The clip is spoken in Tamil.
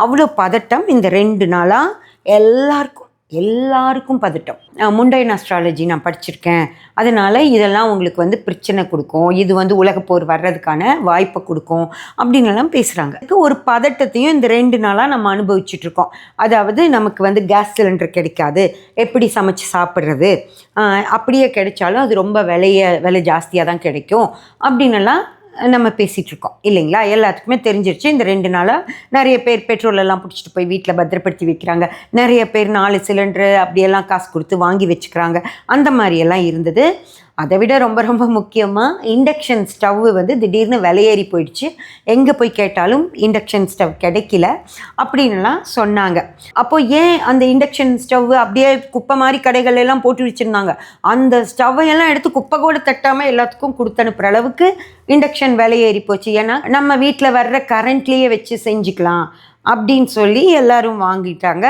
அவ்வளோ பதட்டம் இந்த 2 நாளாக எல்லாருக்கும் பதட்டம். முண்டையன் அஸ்ட்ராலஜி நான் படிச்சிருக்கேன், அதனால் இதெல்லாம் உங்களுக்கு பிரச்சனை கொடுக்கும், இது உலகப்போர் வர்றதுக்கான வாய்ப்பை கொடுக்கும் அப்படின்லாம் பேசுகிறாங்க. ஒரு பதட்டத்தையும் இந்த 2 நாளாக நம்ம அனுபவிச்சுட்ருக்கோம். அதாவது நமக்கு கேஸ் சிலிண்டர் கிடைக்காது, எப்படி சமைச்சு சாப்பிட்றது, அப்படியே கிடைச்சாலும் அது ரொம்ப விலை ஜாஸ்தியாக தான் கிடைக்கும் அப்படின்னுலாம் நம்ம பேசிகிட்ருக்கோம் இல்லைங்களா. எல்லாத்துக்குமே தெரிஞ்சிருச்சு. இந்த 2 நாளாக நிறைய பேர் பெட்ரோலெல்லாம் பிடிச்சிட்டு போய் வீட்டில் பத்திரப்படுத்தி வைக்கிறாங்க, நிறைய பேர் 4 சிலிண்டரு அப்படியெல்லாம் காசு கொடுத்து வாங்கி வச்சுக்கிறாங்க. அந்த மாதிரியெல்லாம் இருந்தது. அதை விட ரொம்ப ரொம்ப முக்கியமாக இண்டக்ஷன் ஸ்டவ்வு திடீர்னு விலையேறி போயிடுச்சு. எங்கே போய் கேட்டாலும் இண்டக்ஷன் ஸ்டவ் கிடைக்கல அப்படின்லாம் சொன்னாங்க. அப்போது ஏன் அந்த இண்டக்ஷன் ஸ்டவ்வு அப்படியே குப்பை மாதிரி கடைகள் எல்லாம் போட்டு வச்சுருந்தாங்க, அந்த ஸ்டவ்வையெல்லாம் எடுத்து குப்பை கூட தட்டாமல் எல்லாத்துக்கும் கொடுத்து அனுப்புகிற அளவுக்கு இண்டக்ஷன் விலையேறி போச்சு. ஏன்னா நம்ம வீட்டில் வர்ற கரண்ட்லேயே வச்சு செஞ்சுக்கலாம் அப்படின்னு சொல்லி எல்லோரும் வாங்கிட்டாங்க.